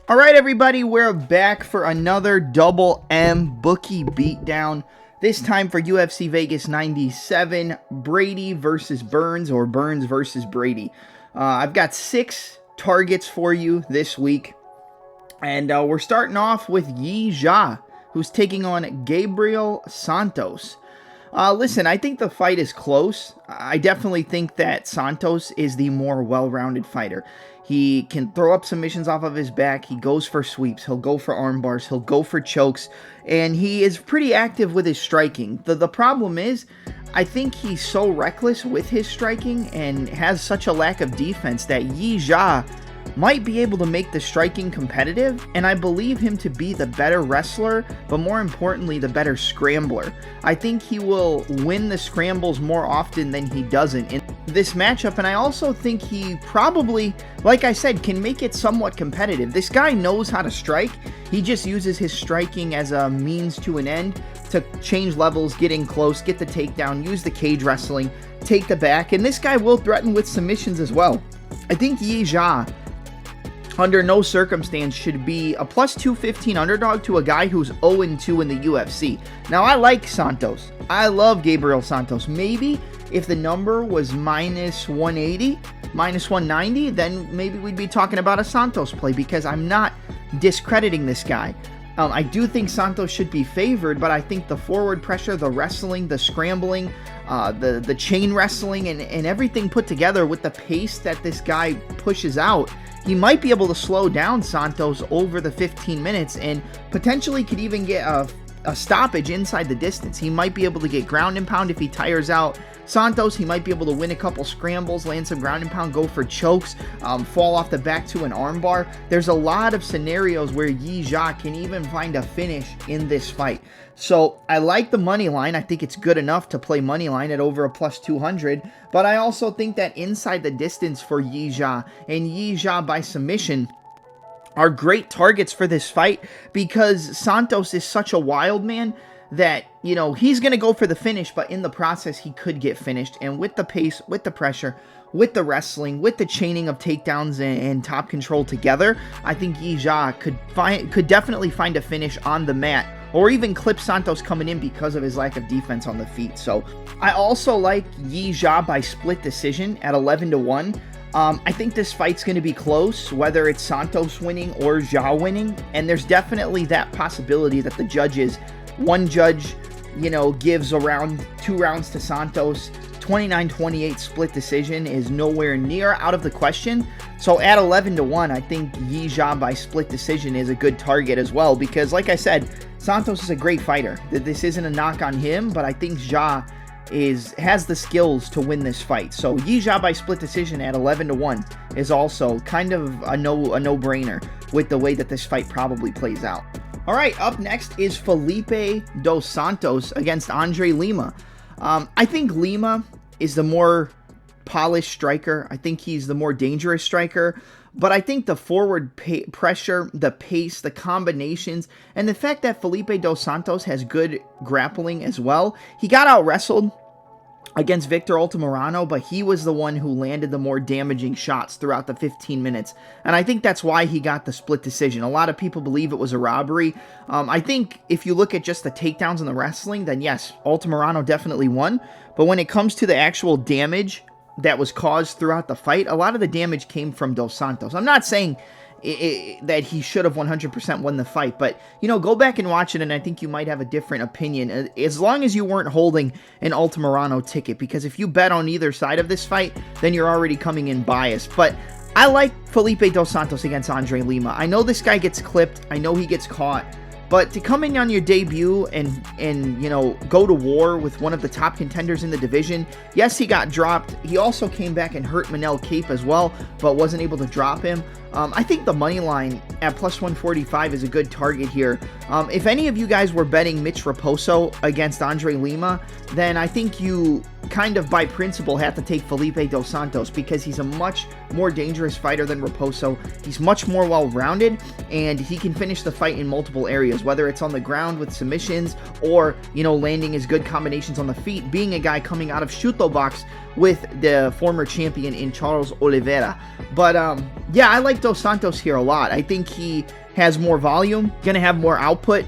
All right, everybody, we're back for another Double M Bookie Beatdown. This time for UFC Vegas 97, Brady versus Burns, or Burns versus Brady. I've got 6 targets for you this week, and we're starting off with Yi Jia, who's taking on Gabriel Santos. Listen, I think the fight is close. I definitely think that Santos is the more well-rounded fighter. He can throw up submissions off of his back. He goes for sweeps. He'll go for arm bars. He'll go for chokes. And he is pretty active with his striking. The problem is, I think he's so reckless with his striking and has such a lack of defense that Yi Jia might be able to make the striking competitive, and I believe him to be the better wrestler, but more importantly, the better scrambler. I think he will win the scrambles more often than he doesn't in this matchup, and I also think he probably, like I said, can make it somewhat competitive. This guy knows how to strike. He just uses his striking as a means to an end to change levels, get in close, get the takedown, use the cage wrestling, take the back, and this guy will threaten with submissions as well. I think Yi Jia, under no circumstance, should be a plus 215 underdog to a guy who's 0-2 in the UFC. Now, I like Santos. I love Gabriel Santos. Maybe if the number was minus 180, minus 190, then maybe we'd be talking about a Santos play, because I'm not discrediting this guy. I do think Santos should be favored, but I think the forward pressure, the wrestling, the scrambling, the chain wrestling, and everything put together with the pace that this guy pushes out, he might be able to slow down Santos over the 15 minutes and potentially could even get a stoppage inside the distance. He might be able to get ground and pound if he tires out Santos. He might be able to win a couple scrambles, land some ground and pound, go for chokes, fall off the back to an armbar. There's a lot of scenarios where Yi Jia can even find a finish in this fight. So I like the money line. I think it's good enough to play money line at over a plus 200. But I also think that inside the distance for Yi Jia and Yi Jia by submission are great targets for this fight, because Santos is such a wild man that, you know, he's going to go for the finish, but in the process, he could get finished. And with the pace, with the pressure, with the wrestling, with the chaining of takedowns and top control together, I think Yi Jia could definitely find a finish on the mat, or even clip Santos coming in because of his lack of defense on the feet. So I also like Yi Jia by split decision at 11-1. I think this fight's going to be close, whether it's Santos winning or Jia winning, and there's definitely that possibility that the judges, one judge, you know, gives around 2 rounds to Santos. 29-28 split decision is nowhere near out of the question. So at 11-1, I think Yi Jia by split decision is a good target as well, because like I said, Santos is a great fighter. This isn't a knock on him, but I think Jia has the skills to win this fight. So Yi Jia by split decision at 11-1 is also kind of a no-brainer with the way that this fight probably plays out. All right, up next is Felipe dos Santos against Andre Lima. I think Lima is the more polished striker. I think he's the more dangerous striker. But I think the forward pressure, the pace, the combinations, and the fact that Felipe dos Santos has good grappling as well. He got out-wrestled against Victor Altamirano, but he was the one who landed the more damaging shots throughout the 15 minutes. And I think that's why he got the split decision. A lot of people believe it was a robbery. I think if you look at just the takedowns and the wrestling, then yes, Altamirano definitely won. But when it comes to the actual damage that was caused throughout the fight, a lot of the damage came from Dos Santos. I'm not saying that he should have 100% won the fight, but, you know, go back and watch it, and I think you might have a different opinion, as long as you weren't holding an Altamirano ticket, because if you bet on either side of this fight, then you're already coming in biased. But I like Felipe dos Santos against Andre Lima. I know this guy gets clipped. I know he gets caught. But to come in on your debut and you know, go to war with one of the top contenders in the division, yes, he got dropped. He also came back and hurt Manel Cape as well, but wasn't able to drop him. I think the money line at plus 145 is a good target here. If any of you guys were betting Mitch Raposo against Andre Lima, then I think you kind of by principle have to take Felipe Dos Santos because he's a much more dangerous fighter than Raposo. He's much more well-rounded, and he can finish the fight in multiple areas, whether it's on the ground with submissions or, landing his good combinations on the feet, being a guy coming out of Shuto box with the former champion in Charles Oliveira. But, yeah, I like Dos Santos here a lot. I think he has more volume, going to have more output.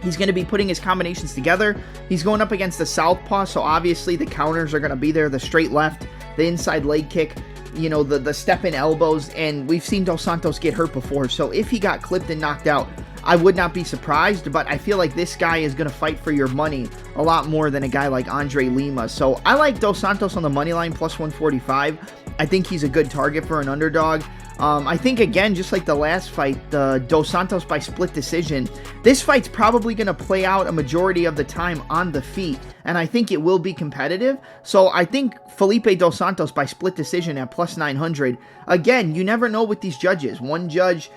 He's going to be putting his combinations together. He's going up against the southpaw, so obviously the counters are going to be there. The straight left, the inside leg kick, the step-in elbows, and we've seen Dos Santos get hurt before. So if he got clipped and knocked out, I would not be surprised, but I feel like this guy is going to fight for your money a lot more than a guy like Andre Lima. So I like Dos Santos on the money line, plus 145. I think he's a good target for an underdog. I think, again, just like the last fight, the Dos Santos by split decision, this fight's probably going to play out a majority of the time on the feet, and I think it will be competitive. So I think Felipe Dos Santos by split decision at plus 900. Again, you never know with these judges. One judge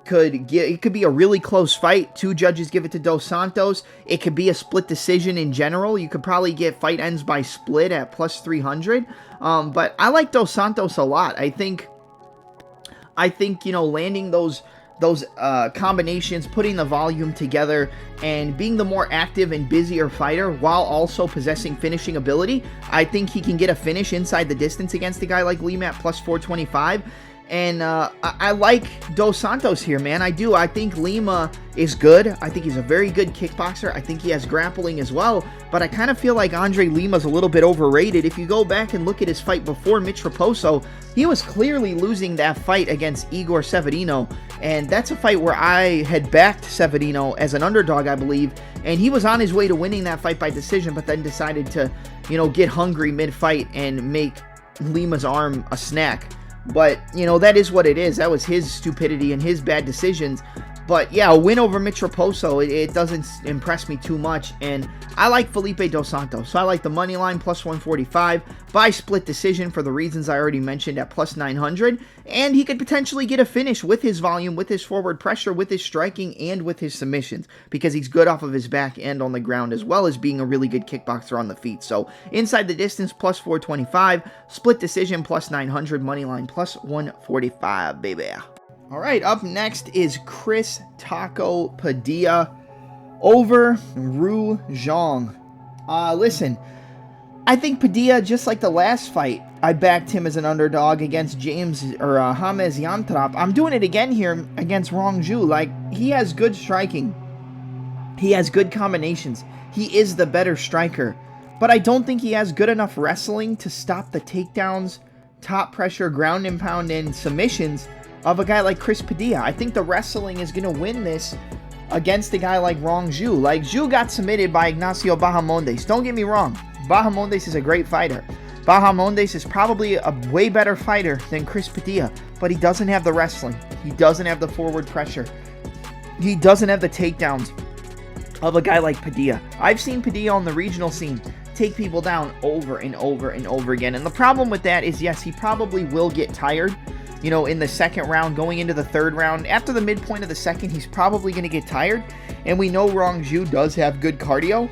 it could be a really close fight. Two judges give it to Dos Santos. It could be a split decision in general. You could probably get fight ends by split at plus 300. But I like Dos Santos a lot. I think landing those combinations, putting the volume together, and being the more active and busier fighter while also possessing finishing ability, I think he can get a finish inside the distance against a guy like Lima at plus 425. And I like Dos Santos here, man. I do. I think Lima is good. I think he's a very good kickboxer. I think he has grappling as well. But I kind of feel like Andre Lima's a little bit overrated. If you go back and look at his fight before Mitch Raposo, he was clearly losing that fight against Igor Severino. And that's a fight where I had backed Severino as an underdog, I believe. And he was on his way to winning that fight by decision, but then decided to, get hungry mid-fight and make Lima's arm a snack. But, that is what it is. That was his stupidity and his bad decisions. But, yeah, a win over Mitch Raposo, it doesn't impress me too much. And I like Felipe Dos Santos. So I like the money line, plus 145, by split decision for the reasons I already mentioned at plus 900. And he could potentially get a finish with his volume, with his forward pressure, with his striking, and with his submissions. Because he's good off of his back and on the ground, as well as being a really good kickboxer on the feet. So inside the distance, plus 425. Split decision, plus 900. Money line, plus 145, baby. All right, up next is Chris Taco Padilla over Ru Zhang. Listen, I think Padilla, just like the last fight, I backed him as an underdog against James Yantrap. I'm doing it again here against Rong Zhu. Like, he has good striking. He has good combinations. He is the better striker. But I don't think he has good enough wrestling to stop the takedowns, top pressure, ground and pound, and submissions of a guy like Chris Padilla. I think the wrestling is going to win this against a guy like Rong Zhu. Like, Zhu got submitted by Ignacio Bahamondes. Don't get me wrong. Bahamondes is a great fighter. Bahamondes is probably a way better fighter than Chris Padilla, but he doesn't have the wrestling. He doesn't have the forward pressure. He doesn't have the takedowns of a guy like Padilla. I've seen Padilla on the regional scene take people down over and over and over again. And the problem with that is, yes, he probably will get tired. In the second round, going into the third round, after the midpoint of the second, he's probably going to get tired. And we know Rong Zhu does have good cardio.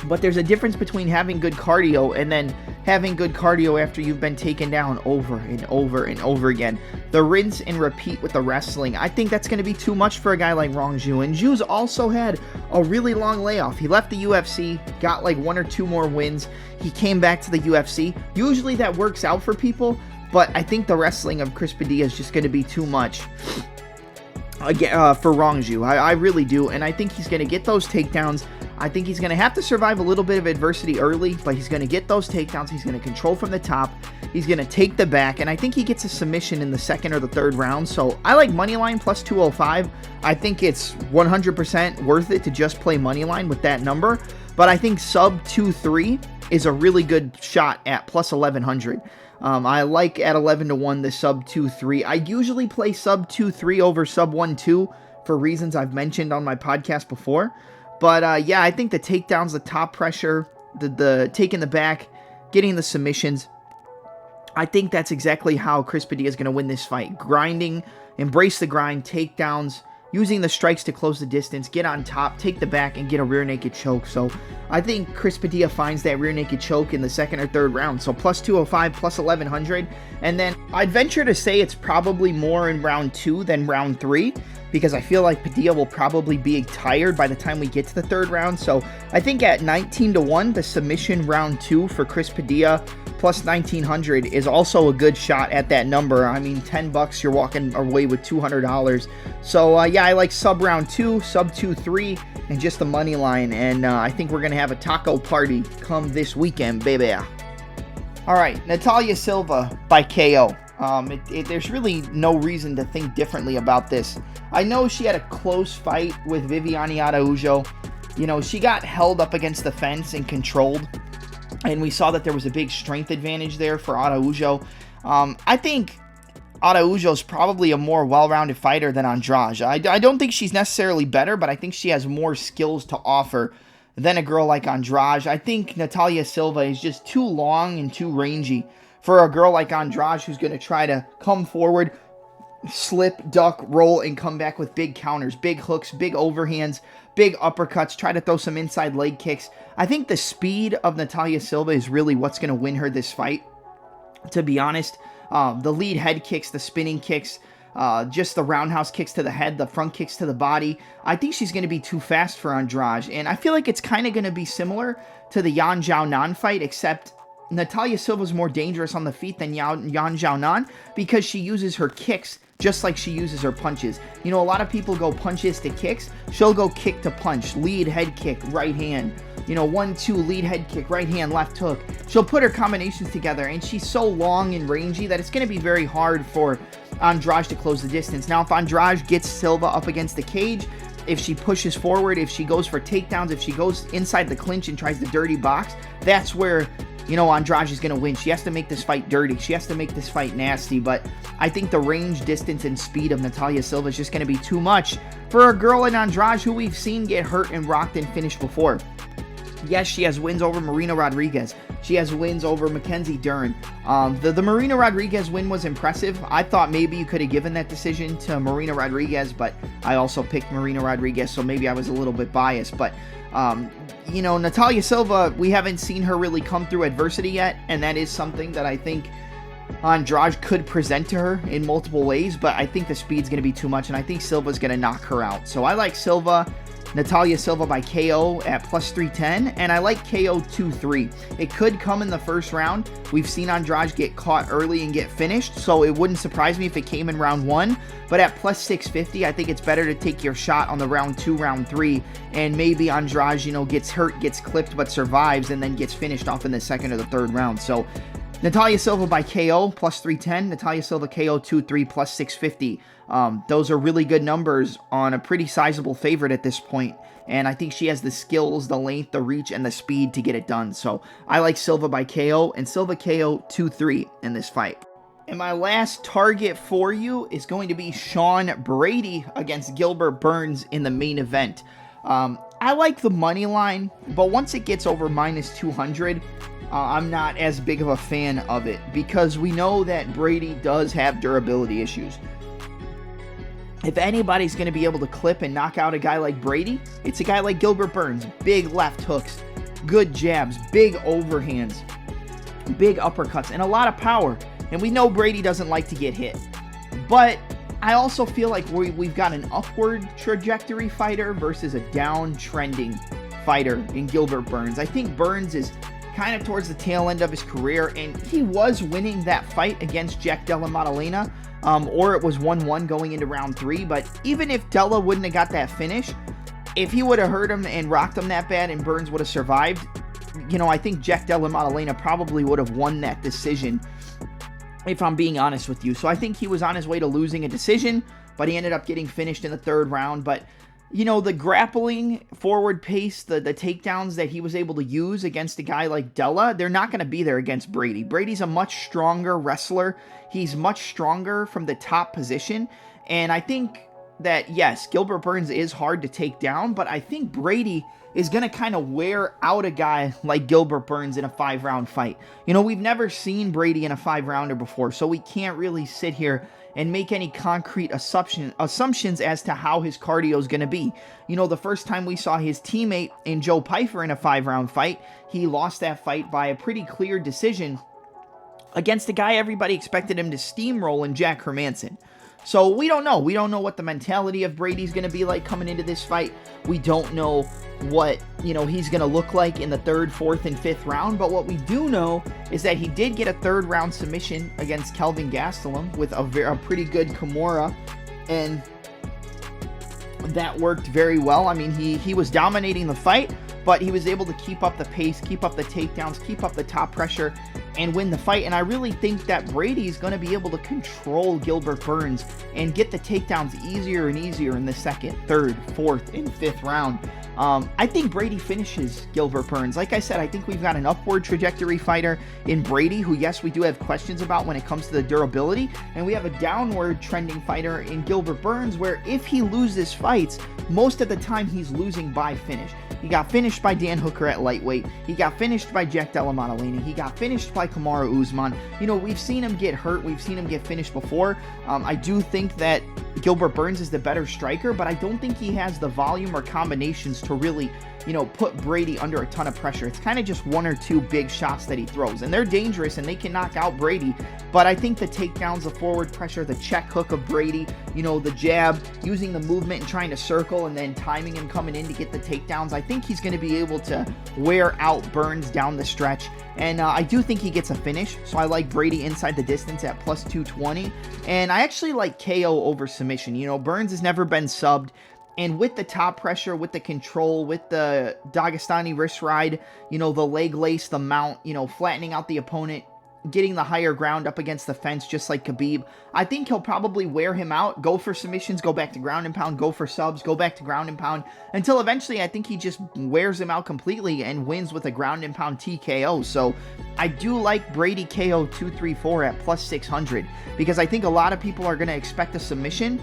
But there's a difference between having good cardio and then having good cardio after you've been taken down over and over and over again. The rinse and repeat with the wrestling, I think that's going to be too much for a guy like Rong Zhu. And Zhu's also had a really long layoff. He left the UFC, got like 1 or 2 more wins. He came back to the UFC. Usually that works out for people. But I think the wrestling of Chris Padilla is just going to be too much for Rong Zhu. I really do. And I think he's going to get those takedowns. I think he's going to have to survive a little bit of adversity early, but he's going to get those takedowns. He's going to control from the top. He's going to take the back. And I think he gets a submission in the second or the third round. So I like moneyline plus 205. I think it's 100% worth it to just play moneyline with that number. But I think sub 2-3 is a really good shot at plus 1100. I like at 11-1 the sub 2-3. I usually play sub 2-3 over sub 1-2 for reasons I've mentioned on my podcast before. But yeah, I think the takedowns, the top pressure, the taking the back, getting the submissions, I think that's exactly how Chris Padilla is going to win this fight. Grinding, embrace the grind, takedowns, using the strikes to close the distance, get on top, take the back, and get a rear naked choke. So I think Chris Padilla finds that rear naked choke in the second or third round. So plus 205, plus 1100. And then I'd venture to say it's probably more in round 2 than round 3, because I feel like Padilla will probably be tired by the time we get to the third round. So I think at 19-1, the submission round 2 for Chris Padilla plus 1900 is also a good shot at that number. I mean, $10, you're walking away with $200. So yeah, I like sub round 2, sub 2-3, and just the money line. And I think we're gonna have a taco party come this weekend, baby. All right, Natalia Silva by KO. There's really no reason to think differently about this. I know she had a close fight with Viviane Araújo. You know, she got held up against the fence and controlled, and we saw that there was a big strength advantage there for Araújo. I think Araujo's probably a more well-rounded fighter than Andrade. I don't think she's necessarily better, but I think she has more skills to offer than a girl like Andrade. I think Natalia Silva is just too long and too rangy for a girl like Andrade, who's going to try to come forward, slip, duck, roll, and come back with big counters, big hooks, big overhands, big uppercuts, try to throw some inside leg kicks. I think the speed of Natalia Silva is really what's going to win her this fight, to be honest. The lead head kicks, the spinning kicks, just the roundhouse kicks to the head, the front kicks to the body. I think she's going to be too fast for Andrade, and I feel like it's kind of going to be similar to the Yan Xiaonan fight, except Natalia Silva's more dangerous on the feet than Yan Xiaonan because she uses her kicks just like she uses her punches. You know, a lot of people go punches to kicks. She'll go kick to punch, lead, head kick, right hand. You know, 1-2, lead, head kick, right hand, left hook. She'll put her combinations together, and she's so long and rangy that it's going to be very hard for Andrade to close the distance. Now, if Andrade gets Silva up against the cage, if she pushes forward, if she goes for takedowns, if she goes inside the clinch and tries the dirty box, that's where, you know, Andrade is going to win. She has to make this fight dirty. She has to make this fight nasty. But I think the range, distance, and speed of Natalia Silva is just going to be too much for a girl in Andrade who we've seen get hurt and rocked and finished before. Yes, she has wins over Marina Rodriguez. She has wins over Mackenzie Dern. The Marina Rodriguez win was impressive. I thought maybe you could have given that decision to Marina Rodriguez, but I also picked Marina Rodriguez, so maybe I was a little bit biased. But, you know, Natalia Silva, we haven't seen her really come through adversity yet, and that is something that I think Andrade could present to her in multiple ways, but I think the speed's going to be too much, and I think Silva's going to knock her out. So I like Natalia Silva by KO at plus 310, and I like KO 2-3. It could come in the first round. We've seen Andrade get caught early and get finished, so it wouldn't surprise me if it came in round 1. But at plus 650, I think it's better to take your shot on the round 2, round 3, and maybe Andrade, you know, gets hurt, gets clipped, but survives, and then gets finished off in the second or the third round. So Natalia Silva by KO plus 310, Natalia Silva KO 2-3 plus 650. Those are really good numbers on a pretty sizable favorite at this point, and I think she has the skills, the length, the reach, and the speed to get it done. So I like Silva by KO and Silva KO 2-3 in this fight. And my last target for you is going to be Sean Brady against Gilbert Burns in the main event. I like the money line, but once it gets over minus 200, I'm not as big of a fan of it because we know that Brady does have durability issues. If anybody's going to be able to clip and knock out a guy like Brady, it's a guy like Gilbert Burns. Big left hooks, good jabs, big overhands, big uppercuts, and a lot of power. And we know Brady doesn't like to get hit. But I also feel like we've got an upward trajectory fighter versus a downtrending fighter in Gilbert Burns. I think Burns is kind of towards the tail end of his career, and he was winning that fight against Jack Della Maddalena, or it was 1-1 going into round 3. But even if Della wouldn't have got that finish, if he would have hurt him and rocked him that bad and Burns would have survived, you know, I think Jack Della Maddalena probably would have won that decision, if I'm being honest with you. So I think he was on his way to losing a decision, but he ended up getting finished in the third round. But you know, the grappling, forward pace, the takedowns that he was able to use against a guy like Della, they're not going to be there against Brady. Brady's a much stronger wrestler. He's much stronger from the top position. And I think that, yes, Gilbert Burns is hard to take down, but I think Brady is going to kind of wear out a guy like Gilbert Burns in a 5-round fight. You know, we've never seen Brady in a 5-rounder before, so we can't really sit here and make any concrete assumptions as to how his cardio is going to be. You know, the first time we saw his teammate in Joe Pyfer in a 5-round fight, he lost that fight by a pretty clear decision against a guy everybody expected him to steamroll in Jack Hermanson. So we don't know. We don't know what the mentality of Brady's going to be like coming into this fight. We don't know what, he's going to look like in the 3rd, 4th, and 5th round. But what we do know is that he did get a 3rd round submission against Kelvin Gastelum with a pretty good Kimura. And that worked very well. I mean, he was dominating the fight, but he was able to keep up the pace, keep up the takedowns, keep up the top pressure, and win the fight. And I really think that Brady's going to be able to control Gilbert Burns and get the takedowns easier and easier in the 2nd, 3rd, 4th, and 5th round. I think Brady finishes Gilbert Burns. Like I said, I think we've got an upward trajectory fighter in Brady, who, yes, we do have questions about when it comes to the durability, and we have a downward trending fighter in Gilbert Burns, where if he loses fights, most of the time he's losing by finish. He got finished by Dan Hooker at lightweight. He got finished by Jack Della Maddalena. He got finished by Kamaru Usman. We've seen him get hurt. We've seen him get finished before. I do think that Gilbert Burns is the better striker, but I don't think he has the volume or combinations to really, put Brady under a ton of pressure. It's kind of just 1 or 2 big shots that he throws, and they're dangerous and they can knock out Brady. But I think the takedowns, the forward pressure, the check hook of Brady, the jab, using the movement and trying to circle and then timing him coming in to get the takedowns, I think he's going to be able to wear out Burns down the stretch. And I do think he gets a finish, so I like Brady inside the distance at plus 220. And I actually like KO over submission. Burns has never been subbed. And with the top pressure, with the control, with the Dagestani wrist ride, the leg lace, the mount, flattening out the opponent, getting the higher ground up against the fence, just like Khabib, I think he'll probably wear him out, go for submissions, go back to ground and pound, go for subs, go back to ground and pound, until eventually I think he just wears him out completely and wins with a ground and pound TKO. So I do like Brady KO 234 at plus 600, because I think a lot of people are going to expect a submission,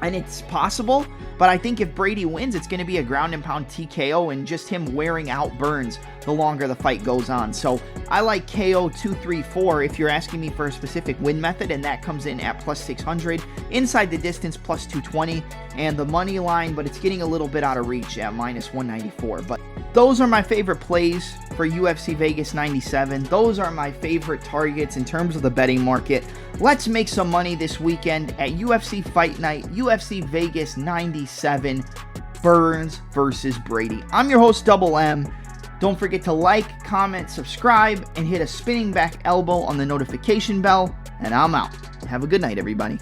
and it's possible, but I think if Brady wins, it's going to be a ground and pound TKO and just him wearing out Burns the longer the fight goes on. So I like KO 234 if you're asking me for a specific win method, and that comes in at plus 600. Inside the distance, plus 220, and the money line, but it's getting a little bit out of reach at minus 194. But those are my favorite plays for UFC Vegas 97. Those are my favorite targets in terms of the betting market. Let's make some money this weekend at UFC Fight Night, UFC Vegas 97, Burns versus Brady. I'm your host, Double M. Don't forget to like, comment, subscribe, and hit a spinning back elbow on the notification bell, and I'm out. Have a good night, everybody.